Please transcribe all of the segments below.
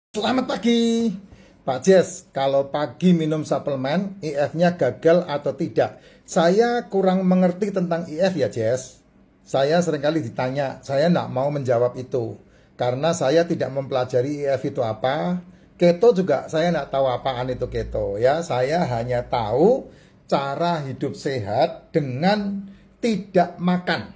Selamat pagi, Pak Jess. Kalau pagi minum suplemen, IF-nya gagal atau tidak? Saya kurang mengerti tentang IF ya, Jess. Saya seringkali ditanya, saya tidak mau menjawab itu. Karena saya tidak mempelajari IF itu apa. Keto juga saya tidak tahu apaan itu keto. Ya, saya hanya tahu cara hidup sehat dengan tidak makan.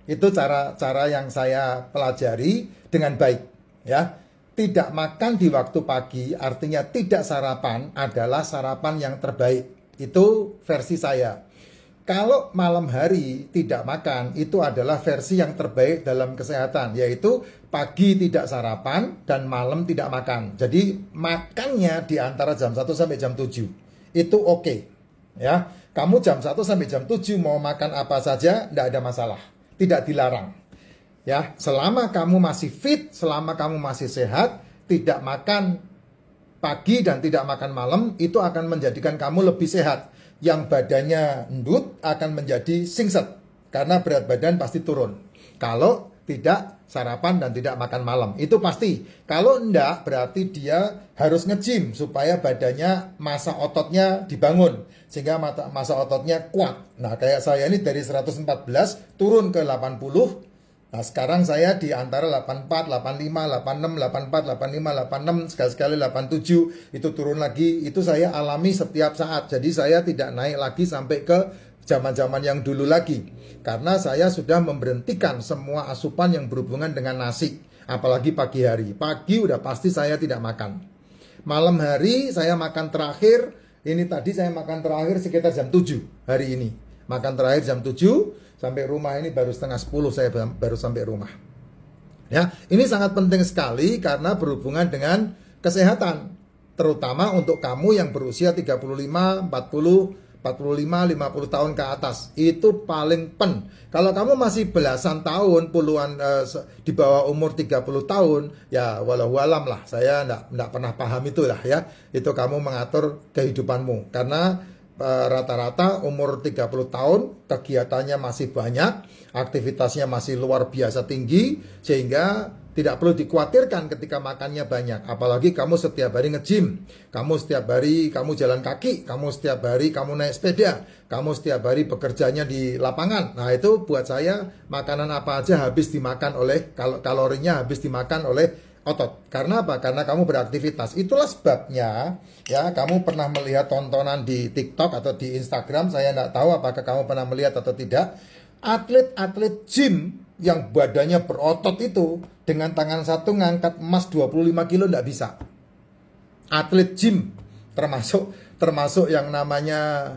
Itu cara-cara yang saya pelajari dengan baik. Ya, tidak makan di waktu pagi artinya tidak sarapan adalah sarapan yang terbaik. Itu versi saya. Kalau malam hari tidak makan itu adalah versi yang terbaik dalam kesehatan, yaitu pagi tidak sarapan dan malam tidak makan. Jadi makannya di antara jam 1 sampai jam 7. Itu oke. Ya. Kamu jam 1 sampai jam 7 mau makan apa saja tidak ada masalah. Tidak dilarang. Ya, selama kamu masih fit, selama kamu masih sehat, tidak makan pagi dan tidak makan malam, itu akan menjadikan kamu lebih sehat. Yang badannya endut akan menjadi singset, karena berat badan pasti turun. Kalau tidak sarapan dan tidak makan malam, itu pasti. Kalau enggak, berarti dia harus nge-gym supaya badannya, massa ototnya dibangun. Sehingga massa ototnya kuat. Nah, kayak saya ini dari 114 turun ke 80. Nah, sekarang saya di antara 84, 85, 86, 84, 85, 86, sekali-sekali 87, itu turun lagi. Itu saya alami setiap saat. Jadi saya tidak naik lagi sampai ke zaman-zaman yang dulu lagi. Karena saya sudah memberhentikan semua asupan yang berhubungan dengan nasi. Apalagi pagi hari. Pagi udah pasti saya tidak makan. Malam hari saya makan terakhir, ini tadi saya makan terakhir sekitar jam 7 hari ini. Makan terakhir jam 7. Sampai rumah ini baru setengah 10 saya baru sampai rumah. Ya, ini sangat penting sekali karena berhubungan dengan kesehatan. Terutama untuk kamu yang berusia 35, 40, 45, 50 tahun ke atas. Itu paling pen. Kalau kamu masih belasan tahun, puluhan di bawah umur 30 tahun, ya walau alam lah. Saya enggak pernah paham itulah ya. Itu kamu mengatur kehidupanmu. Karena rata-rata umur 30 tahun kegiatannya masih banyak, aktivitasnya masih luar biasa tinggi, sehingga tidak perlu dikhawatirkan ketika makannya banyak. Apalagi kamu setiap hari nge-gym, kamu setiap hari kamu jalan kaki, kamu setiap hari kamu naik sepeda, kamu setiap hari bekerjanya di lapangan. Nah, itu buat saya makanan apa aja habis dimakan oleh, kalorinya habis dimakan oleh otot. Karena apa? Karena kamu beraktivitas. Itulah sebabnya ya, kamu pernah melihat tontonan di TikTok atau di Instagram, saya tidak tahu apakah kamu pernah melihat atau tidak. Atlet-atlet gym yang badannya berotot itu dengan tangan satu ngangkat emas 25 kilo tidak bisa. Atlet gym termasuk yang namanya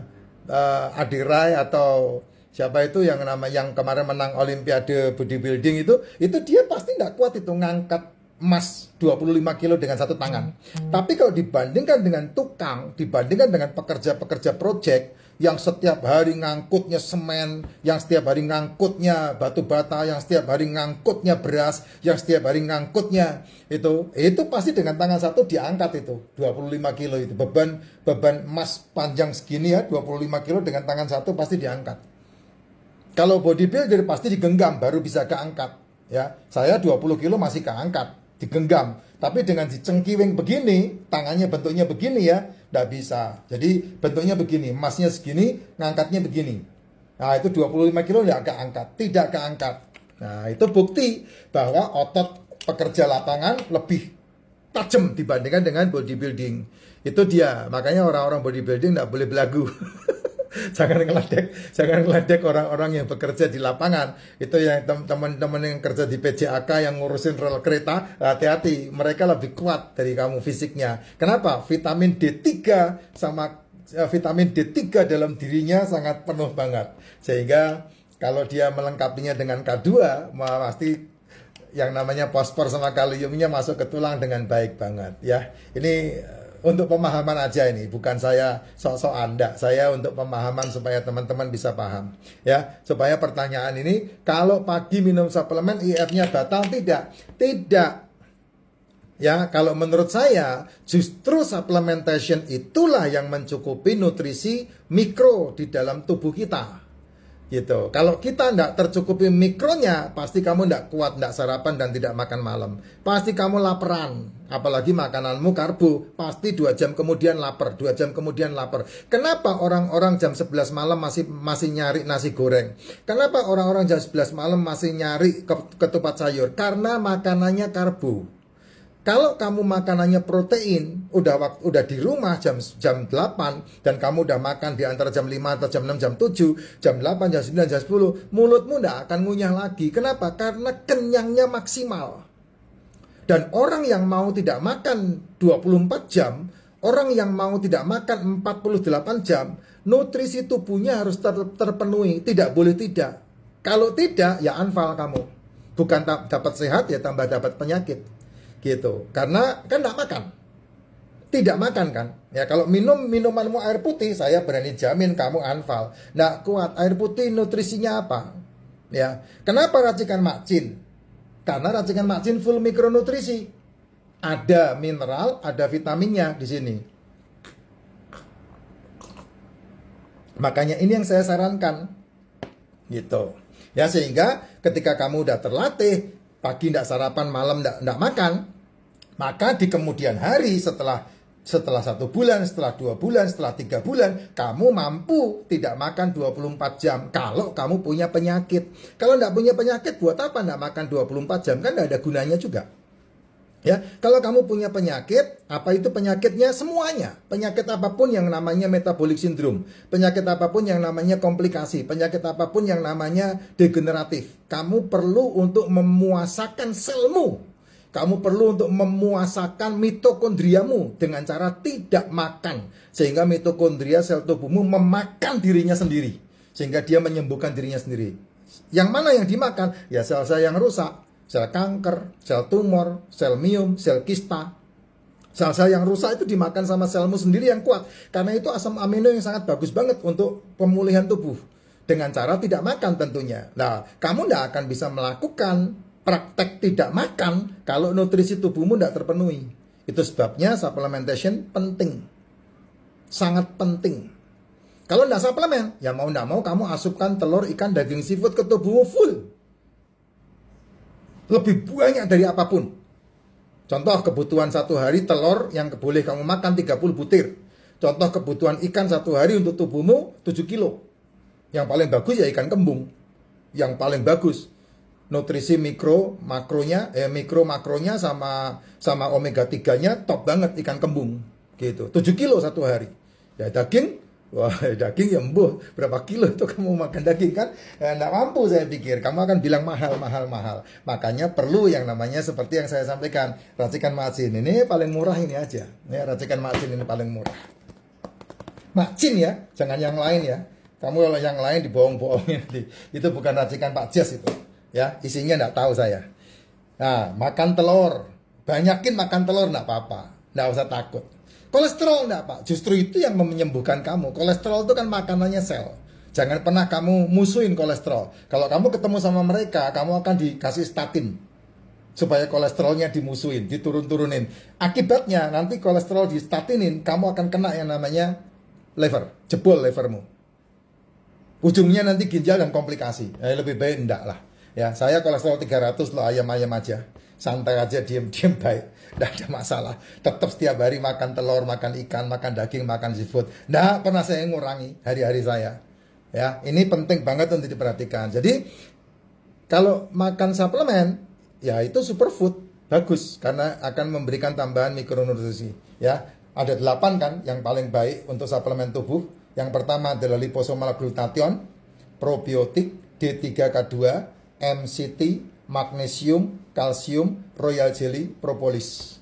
Adirai atau siapa itu yang kemarin menang Olimpiade bodybuilding itu dia pasti tidak kuat itu ngangkat emas 25 kilo dengan satu tangan. Tapi kalau dibandingkan dengan tukang, dibandingkan dengan pekerja-pekerja proyek yang setiap hari ngangkutnya semen, yang setiap hari ngangkutnya batu bata, yang setiap hari ngangkutnya beras, yang setiap hari ngangkutnya itu pasti dengan tangan satu diangkat itu 25 kilo itu. Beban emas panjang segini ya, 25 kilo dengan tangan satu pasti diangkat. Kalau bodybuilder pasti digenggam baru bisa keangkat. Ya, saya 20 kilo masih keangkat, digenggam. Tapi dengan dicengkiwing begini, tangannya bentuknya begini ya, tidak bisa. Jadi bentuknya begini, emasnya segini, ngangkatnya begini. Nah, itu 25 kilo tidak keangkat. Nah, itu bukti bahwa otot pekerja lapangan lebih tajam dibandingkan dengan bodybuilding. Itu dia, makanya orang-orang bodybuilding tidak boleh belagu. Jangan ngeledek orang-orang yang bekerja di lapangan. Itu yang teman-teman yang kerja di PJAK yang ngurusin rel kereta, hati-hati, mereka lebih kuat dari kamu fisiknya. Kenapa? Vitamin D3 sama vitamin D3 dalam dirinya sangat penuh banget. Sehingga kalau dia melengkapinya dengan K2, pasti yang namanya fosfor sama kaliumnya masuk ke tulang dengan baik banget ya. Ini untuk pemahaman aja, ini bukan saya sok-sokan, enggak, saya untuk pemahaman supaya teman-teman bisa paham ya, supaya pertanyaan ini kalau pagi minum suplemen IF-nya batal, tidak ya. Kalau menurut saya justru supplementation itulah yang mencukupi nutrisi mikro di dalam tubuh kita. Gitu. Kalau kita tidak tercukupi mikronya, pasti kamu tidak kuat, tidak sarapan dan tidak makan malam. Pasti kamu laparan. Apalagi makananmu karbo, pasti 2 jam kemudian lapar, 2 jam kemudian lapar. Kenapa orang-orang jam 11 malam masih nyari nasi goreng? Kenapa orang-orang jam 11 malam masih nyari ketupat sayur? Karena makanannya karbo. Kalau kamu makanannya protein, udah di rumah jam 8 dan kamu udah makan di antara jam 5 atau jam 6, jam 7, jam 8, jam 9, jam 10, mulutmu nggak akan ngunyah lagi. Kenapa? Karena kenyangnya maksimal. Dan orang yang mau tidak makan 24 jam, orang yang mau tidak makan 48 jam, nutrisi tubuhnya harus terpenuhi, tidak boleh tidak. Kalau tidak, ya anfal kamu. Bukan dapat sehat, ya tambah dapat penyakit. Gitu, karena kan tidak makan kan ya. Kalau minumanmu air putih, saya berani jamin kamu anfal, nggak kuat. Air putih nutrisinya apa ya? Kenapa racikan Makcin? Karena racikan Makcin full mikronutrisi, ada mineral, ada vitaminnya di sini. Makanya ini yang saya sarankan gitu ya, sehingga ketika kamu udah terlatih pagi tidak sarapan, malam tidak makan, maka di kemudian hari setelah 1 bulan, setelah 2 bulan, setelah 3 bulan, kamu mampu tidak makan 24 jam kalau kamu punya penyakit. Kalau tidak punya penyakit, buat apa tidak makan 24 jam? Kan tidak ada gunanya juga. Ya, kalau kamu punya penyakit, apa itu penyakitnya? Semuanya. Penyakit apapun yang namanya metabolic syndrome, penyakit apapun yang namanya komplikasi, penyakit apapun yang namanya degeneratif, kamu perlu untuk memuasakan selmu. Kamu perlu untuk memuasakan mitokondriamu dengan cara tidak makan, sehingga mitokondria sel tubuhmu memakan dirinya sendiri, sehingga dia menyembuhkan dirinya sendiri. Yang mana yang dimakan? Ya sel-sel yang rusak. Sel kanker, sel tumor, sel miom, sel kista. Sel-sel yang rusak itu dimakan sama selmu sendiri yang kuat. Karena itu asam amino yang sangat bagus banget untuk pemulihan tubuh. Dengan cara tidak makan tentunya. Nah, kamu tidak akan bisa melakukan praktek tidak makan kalau nutrisi tubuhmu tidak terpenuhi. Itu sebabnya supplementation penting. Sangat penting. Kalau tidak suplemen, ya mau tidak mau kamu asupkan telur, ikan, daging, seafood ke tubuhmu full. Lebih banyak dari apapun. Contoh kebutuhan 1 hari telur yang boleh kamu makan 30 butir. Contoh kebutuhan ikan 1 hari untuk tubuhmu 7 kilo. Yang paling bagus ya ikan kembung. Yang paling bagus. Nutrisi mikro makronya sama omega 3-nya top banget ikan kembung. Gitu. 7 kilo 1 hari. Ya daging, wah daging ya berapa kilo itu kamu makan daging kan? Nggak mampu saya pikir. Kamu akan bilang mahal. Makanya perlu yang namanya seperti yang saya sampaikan. Racikan Makcin ini paling murah ini aja. Ya, racikan Makcin ini paling murah. Makcin ya, jangan yang lain ya. Kamu kalau yang lain dibohong-bohongin nanti. Itu bukan racikan Pak Jas itu. Ya, isinya nggak tahu saya. Nah, makan telur. Banyakin makan telur nggak apa-apa. Nggak usah takut. Kolesterol enggak Pak, justru itu yang menyembuhkan kamu. Kolesterol itu kan makanannya sel. Jangan pernah kamu musuhin kolesterol. Kalau kamu ketemu sama mereka, kamu akan dikasih statin supaya kolesterolnya dimusuhin, diturun-turunin. Akibatnya nanti kolesterol distatinin, kamu akan kena yang namanya liver, jebol livermu. Ujungnya nanti ginjal dan komplikasi. Lebih baik enggak lah. Ya, saya kolesterol 300 loh, ayam-ayam aja. Santai aja, diem-diem baik, tidak ada masalah. Tetap setiap hari makan telur, makan ikan, makan daging, makan seafood. Tidak pernah saya ngurangi hari-hari saya. Ya, ini penting banget untuk diperhatikan. Jadi kalau makan suplemen, ya itu superfood, bagus karena akan memberikan tambahan mikronutrisi. Ya, ada 8 kan yang paling baik untuk suplemen tubuh. Yang pertama adalah liposomal glutathione, probiotik, D3K2, MCT, magnesium, kalsium, royal jelly, propolis.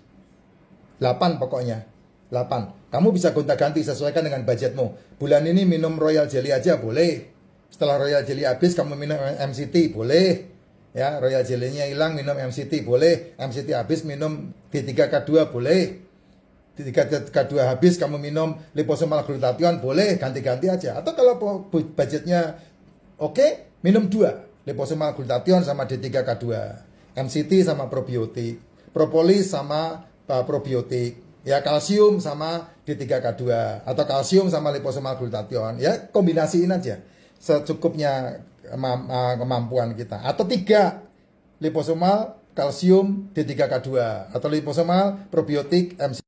8 pokoknya. 8. Kamu bisa gonta-ganti sesuaikan dengan budgetmu. Bulan ini minum royal jelly aja boleh. Setelah royal jelly habis kamu minum MCT boleh. Ya, royal jelly-nya hilang minum MCT boleh. MCT habis minum D3K2 boleh. D3K2 habis kamu minum liposomal glutathione boleh, ganti-ganti aja. Atau kalau budgetnya oke, minum 2. Liposomal glutathione sama D3K2, MCT sama probiotik, propolis sama probiotik, ya kalsium sama D3K2 atau kalsium sama liposomal glutathione, ya kombinasiin aja. secukupnya kemampuan kita. Atau 3, liposomal kalsium D3K2 atau liposomal probiotik MC